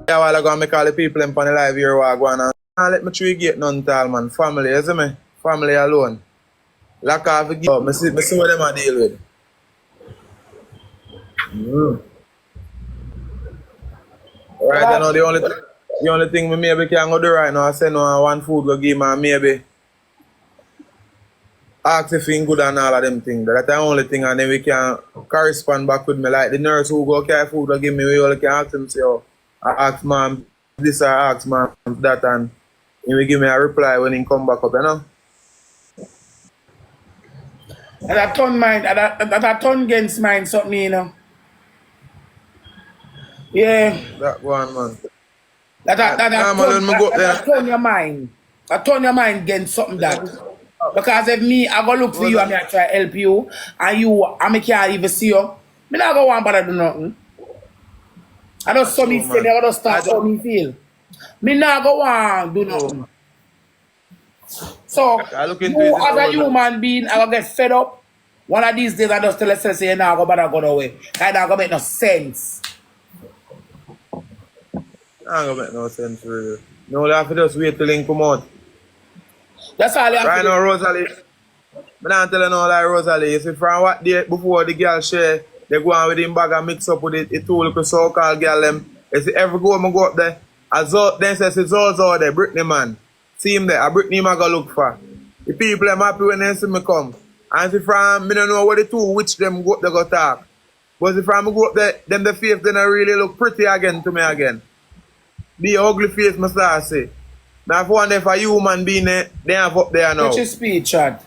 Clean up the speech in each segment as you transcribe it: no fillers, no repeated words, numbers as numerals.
a while ago, I call the people in the live here who are going on. Can't let me tree get none tall, man. Family, you see me? Family alone. Lock off the gate. I see what them I deal with. Right, you know, the only thing me maybe can go do right now, I say no one food go give me maybe ask if he good and all of them things. That's the only thing, and then we can correspond back with me. Like the nurse who go carry food will give me, we only can ask him, say, oh, I ask mom this or I ask mom that, and he will give me a reply when he come back up, you know? And I turn mine, that turn against mine, something, you know. Yeah. That one, man. That turn your mind. I turn your mind against something that. Because if me, I go look for you and me I try help you, and you, I me can't even see you, me not go want bother do nothing. I just saw me say, I just start how me feel. Me not go want do nothing. So, you as a human being, I will get fed up. One of these days, I just tell myself, say, nah, go bother go away. That not gonna make no sense. That ain't gonna make no sense, really. No, I have to just wait till he come out. That's all you have right to do. now, Rosalie. I'm not telling you like Rosalie. You see, from what day before the girl share, they go on with him bag and mix up with it two little so-called girl them. You see, every go I go up there, then say Zozo there, Brittany man. See him there, a Brittany man go look for. The people are happy when they see me come. And see from, me don't know what the two, which them go up there go talk. But see from me go up there, them the face then really look pretty again to me again. The ugly face, I start say. Now, if one day for human being there, they have up there now. Which is speed, Chad.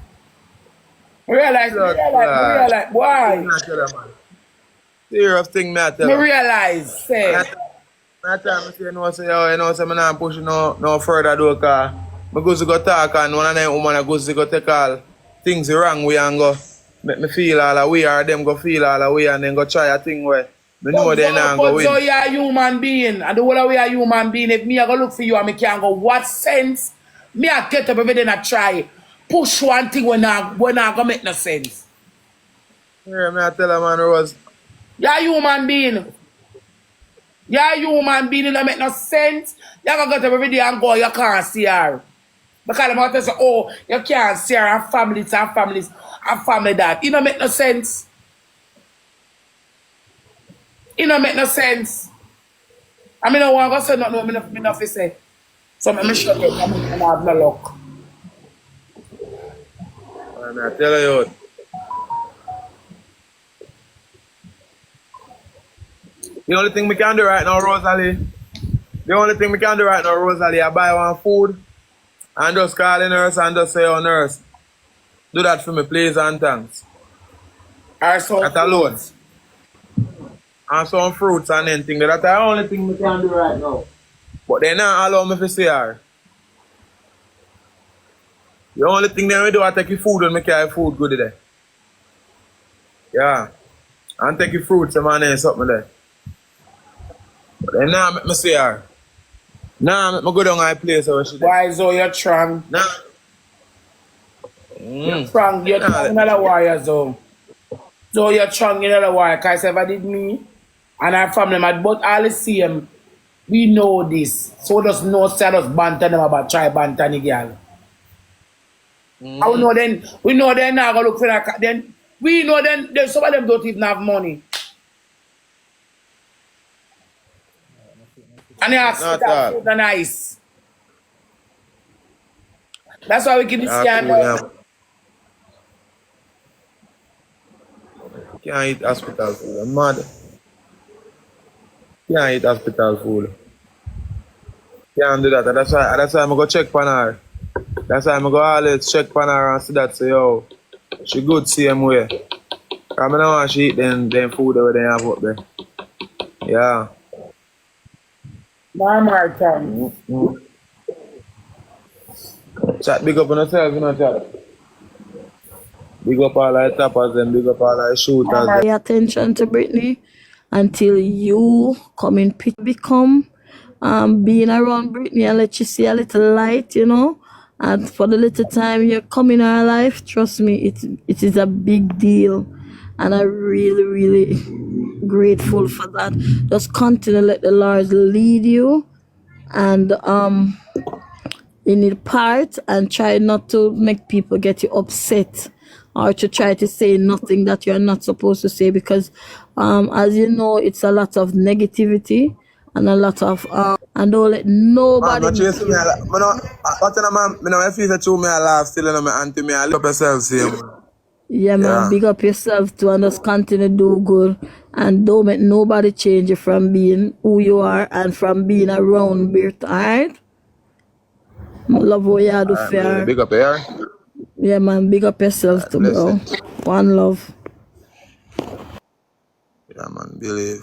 Realize, why? Serious thing, me I tell Me you. realize, say. That time I say, you know, say, I'm not pushing no further though, because I go to go talk and one of them women goes to go take all things wrong way and go make me feel all the way, or them go feel all the way and then go try a thing where me know they not go win. So you're a human being, and the whole way a human being, if me I go look for you and me can't go, what sense? Me I get up every day and I try push one thing when I go make no sense. Yeah, me I tell a man Rose. You're a human being. You're a human being, it don't make no sense. You go get up every day and go, you can't see her. Because I'm to say, oh, you can't see her and families and family that. It don't make no sense. It don't make no sense. I mean, I want to say nothing, me not say. So I'm shut up, I have no luck. I tell you. The only thing we can do right now, Rosalie, I buy one food and just call the nurse and just say, oh, nurse, do that for me, please, and thanks. That alone. And some fruits and anything. That's the only thing we can do right now. But they not allow me to see her. The only thing they do is take your food and make your food good there. Yeah. And take your fruits and something there. But then now make me see her. Now make me go down to a place where she there. Why so you're strong? Nah. You're strong another wire, so. So you're strong another wire, because if I did me and our family, but all the same, we know this. So just no say us banter them about try banter the girl. We know then now go look for that. Then we know then some of them don't even have money. And they ask for that food and ice. That's why we give this guy. Can't eat hospital food. I'm mad. Can't eat hospital food. Can't do that. That's why I'm going to check on her. That's why I'm going to always check on her and see that, say, yo, she good same way. Because I don't want she eat them food that they have up there. Yeah. Normal time. Chat big up on yourself, you know, chat. Big up all the tappers and big up all the shooters. Pay attention to Brittany until you come in become being around Brittany and let you see a little light, you know. And for the little time you come in our life, trust me, it is a big deal. and I really, really grateful for that. Just continue to let the Lord lead you, and in the part, and try not to make people get you upset or to try to say nothing that you're not supposed to say, because as you know, it's a lot of negativity and a lot of and don't let Man, nobody no make chase me. you. I know, but you know, man, me know if you say true, me I laugh still, you know, me auntie me I look up yourself, same. Yeah, man, Yeah. big up yourself too, and just continue to do good, and don't make nobody change you from being who you are and from being around Bert, alright? Love what you do Alright, man, fair. big up here. Yeah, man, big up yourself Alright, too, bless bro. it. One love. Yeah, man, believe.